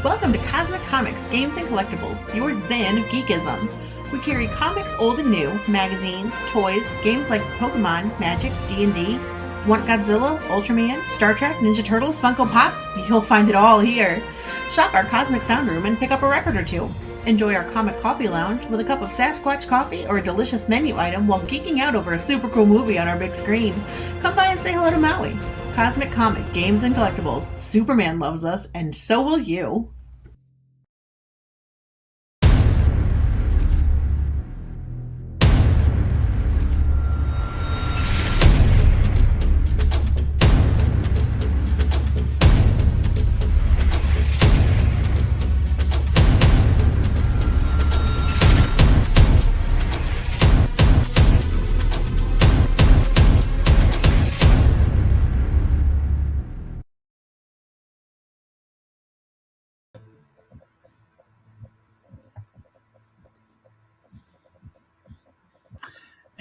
Welcome to Cosmic Comics, Games and Collectibles, your zen of geekism. We carry comics old and new, magazines, toys, games like Pokemon, Magic, D&D. Want Godzilla, Ultraman, Star Trek, Ninja Turtles, Funko Pops? You'll find it all here. Shop our Cosmic Sound Room and pick up a record or two. Enjoy our Comic Coffee Lounge with a cup of Sasquatch coffee or a delicious menu item while geeking out over a super cool movie on our big screen. Come by and say hello to Maui. Cosmic Comic, Games and Collectibles. Superman loves us, and so will you.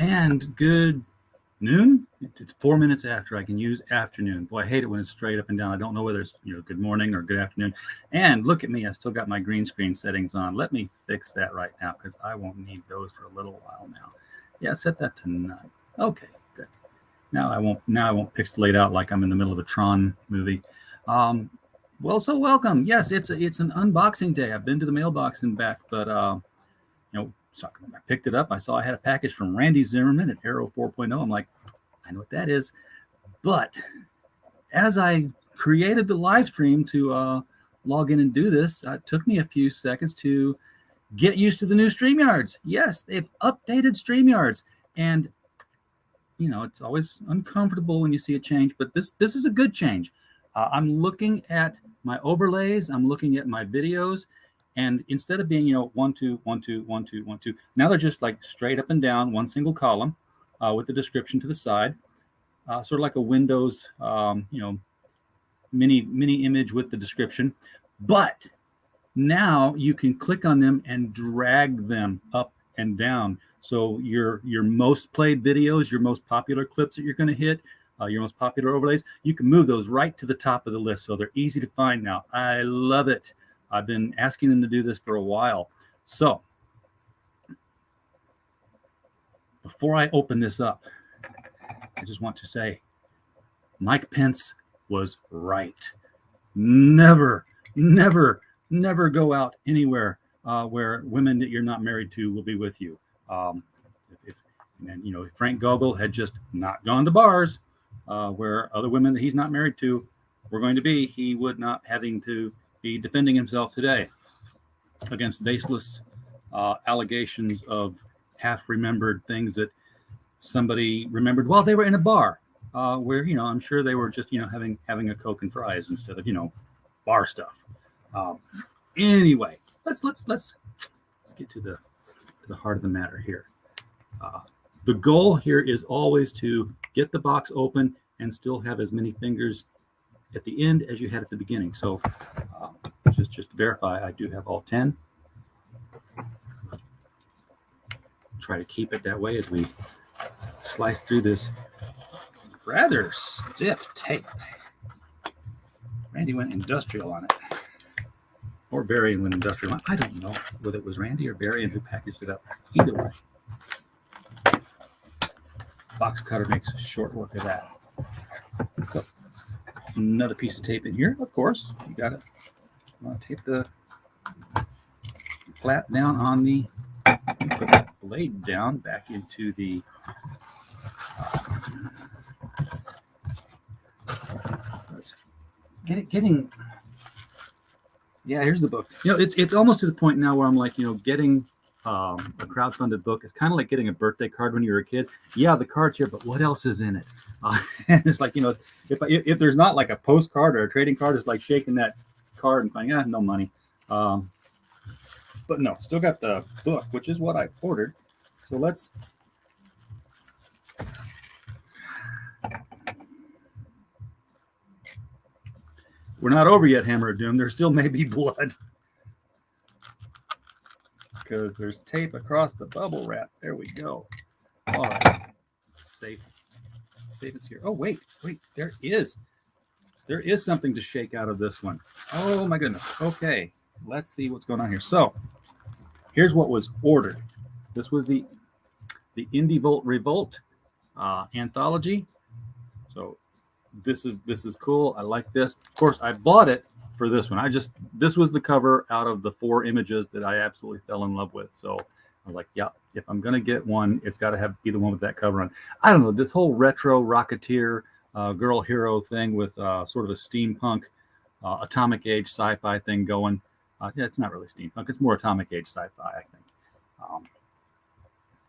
And good noon. It's 4 minutes after. I can use afternoon. Boy, I hate it when it's straight up and down. I don't know whether it's good morning or good afternoon. And look at me. I still got my green screen settings on. Let me fix that right now because I won't need those for a little while now. Yeah, set that to none. Okay, good. Now I won't pixelate out like I'm in the middle of a Tron movie. Well, so welcome. Yes, it's an unboxing day. I've been to the mailbox and back, but I picked it up. I saw I had a package from Randy Zimmerman at Arrow 4.0. I'm like, I know what that is. But as I created the live stream to log in and do this, it took me a few seconds to get used to the new StreamYards. Yes, they've updated StreamYards. And, it's always uncomfortable when you see a change. But this is a good change. I'm looking at my overlays. I'm looking at my videos. And instead of being, 1, 2, 1, 2, 1, 2, 1, 2, now they're just like straight up and down, one single column with the description to the side, sort of like a Windows, mini image with the description. But now you can click on them and drag them up and down. So your most played videos, your most popular clips that you're going to hit, your most popular overlays, you can move those right to the top of the list. So they're easy to find now. I love it. I've been asking them to do this for a while. So before I open this up, I just want to say Mike Pence was right. Never go out anywhere where women that you're not married to will be with you. If Frank Gogol had just not gone to bars where other women that he's not married to were going to be, he would not having to be defending himself today against baseless allegations of half-remembered things that somebody remembered while they were in a bar, where I'm sure they were just having a Coke and fries instead of bar stuff. Anyway, let's get to the heart of the matter here. The goal here is always to get the box open and still have as many fingers at the end as you had at the beginning. So just to verify, I do have all 10. Try to keep it that way as we slice through this rather stiff tape. Randy went industrial on it. Or Barry went industrial on it. I don't know whether it was Randy or Barry and who packaged it up. Either way. Box cutter makes short work of that. So, another piece of tape in here, of course. You got it. Tape the flap down on the, put the blade down back into the here's the book. It's almost to the point now where I'm like, getting a crowdfunded book is kind of like getting a birthday card when you were a kid. Yeah, the card's here, but what else is in it? And it's like, if there's not like a postcard or a trading card, it's like shaking that card and finding, no money. But no, still got the book, which is what I ordered. So let's. We're not over yet, Hammer of Doom. There still may be blood. Because there's tape across the bubble wrap. There we go. All right. Safe it's here. Oh, wait. There is something to shake out of this one. Oh, my goodness. Okay. let's see what's going on here. So here's what was ordered. This was the Indie Revolt anthology. So this is cool. I like this. Of course, I bought it for this one. This was the cover out of the 4 images that I absolutely fell in love with. So I was like, yeah, if I'm gonna get one, it's got to be the one with that cover on. I don't know, this whole retro Rocketeer girl hero thing with sort of a steampunk atomic age sci-fi thing going. Yeah, it's not really steampunk. It's more atomic age sci-fi, I think.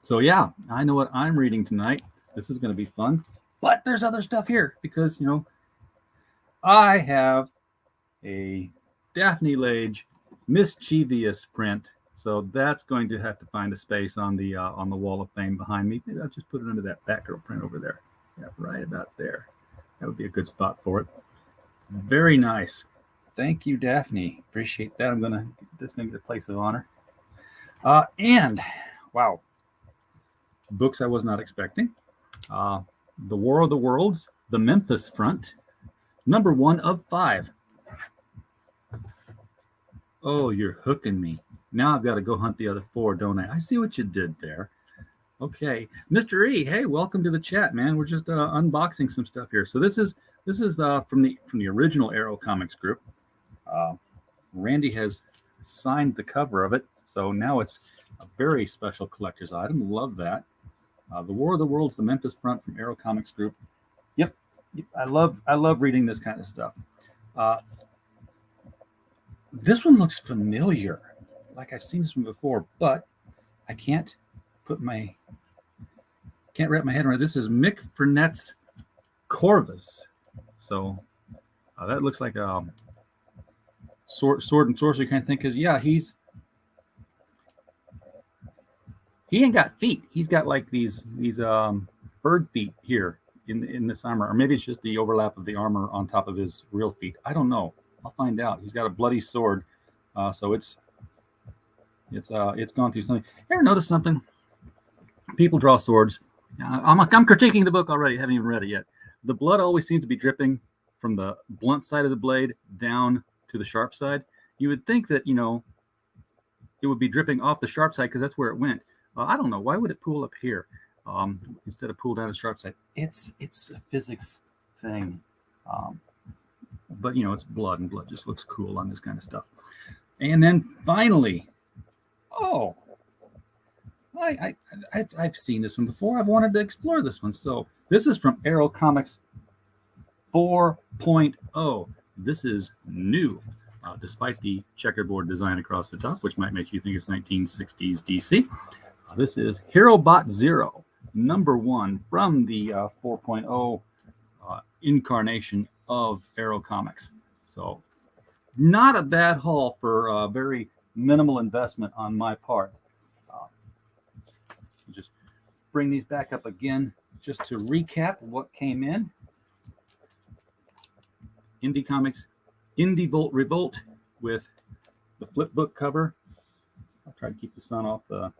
So yeah, I know what I'm reading tonight. This is going to be fun. But there's other stuff here because, I have a Daphne Lage mischievous print. So that's going to have to find a space on the wall of fame behind me. Maybe I'll just put it under that Batgirl print over there. Yeah, right about there. That would be a good spot for it. Very nice. Thank you, Daphne. Appreciate that. I'm going to get this maybe the place of honor. And, wow, books I was not expecting. The War of the Worlds, The Memphis Front, number 1 of 5. Oh, you're hooking me. Now I've got to go hunt the other 4, don't I? I see what you did there. Okay, Mr. E, hey, welcome to the chat, man. We're just unboxing some stuff here. So this is from the original Arrow Comics group. Randy has signed the cover of it, so now it's a very special collector's item. Love that. The War of the Worlds, The Memphis Front from Arrow Comics Group. Yep, I love reading this kind of stuff. This one looks familiar, like I've seen this one before, but I can't wrap my head around it. This is Mick Furnet's Corvus. So that looks like a sword and sorcery kind of thing. Because yeah, he ain't got feet. He's got like these bird feet here in this armor, or maybe it's just the overlap of the armor on top of his real feet. I don't know. I'll find out. He's got a bloody sword, so it's gone through something. Ever notice something? People draw swords. I'm critiquing the book already. I haven't even read it yet. The blood always seems to be dripping from the blunt side of the blade down to the sharp side. You would think that it would be dripping off the sharp side because that's where it went. I don't know. Why would it pool up here instead of pool down the sharp side? It's a physics thing. But it's blood, and blood just looks cool on this kind of stuff. And then finally, I've seen this one before. I've wanted to explore this one. So this is from Arrow Comics 4.0. This is new, despite the checkerboard design across the top, which might make you think it's 1960s DC. This is HeroBot Zero, number 1 from the 4.0 incarnation of Arrow Comics. So not a bad haul for a very minimal investment on my part. Just bring these back up again just to recap what came in. Indie Comics, Indie Revolt with the flip book cover. I'll try to keep the sun off the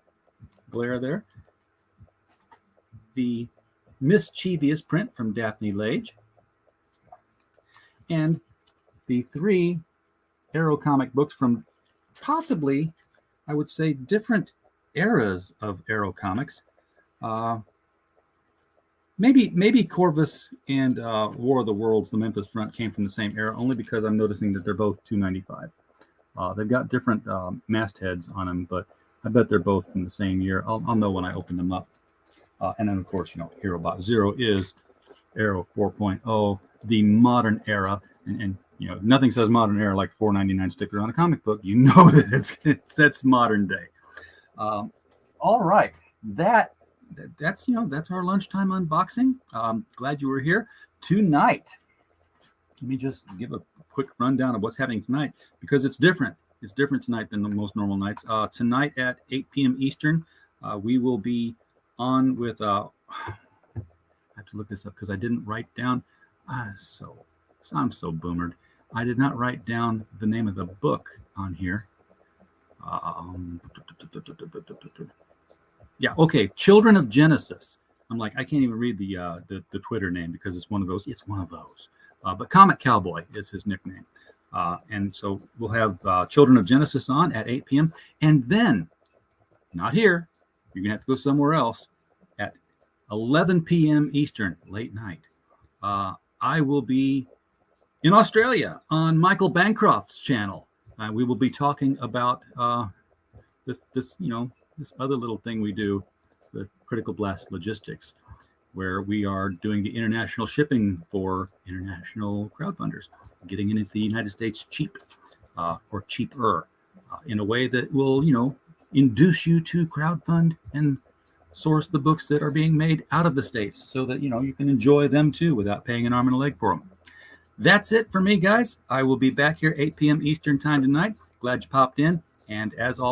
glare there. The mischievous print from Daphne Lage. And the 3 Arrow comic books from possibly, I would say, different eras of Arrow Comics. Maybe Corvus and War of the Worlds, The Memphis Front, came from the same era, only because I'm noticing that they're both $2.95. They've got different mastheads on them, but I bet they're both from the same year. I'll know when I open them up. And then, of course, HeroBot Zero is Arrow 4.0, the modern era. And nothing says modern era like $4.99 sticker on a comic book. You know that that's modern day. All right. That's our lunchtime unboxing. Glad you were here tonight. Let me just give a quick rundown of what's happening tonight, because it's different. It's different tonight than the most normal nights. Tonight at 8 p.m. Eastern, we will be on with. I have to look this up because I didn't write down. I'm so boomered. I did not write down the name of the book on here. Yeah, okay. Children of Genesis. I'm like, I can't even read the Twitter name because it's one of those. It's one of those. But Comic Cowboy is his nickname. And so we'll have Children of Genesis on at 8 p.m. And then, not here, you're going to have to go somewhere else, at 11 p.m. Eastern, late night. I will be in Australia on Michael Bancroft's channel. We will be talking about this other little thing we do, the Critical Blast Logistics, where we are doing the international shipping for international crowdfunders, getting into the United States cheap or cheaper in a way that will, induce you to crowdfund and source the books that are being made out of the States so that, you can enjoy them too without paying an arm and a leg for them. That's it for me, guys. I will be back here 8 p.m. Eastern time tonight. Glad you popped in. And as always,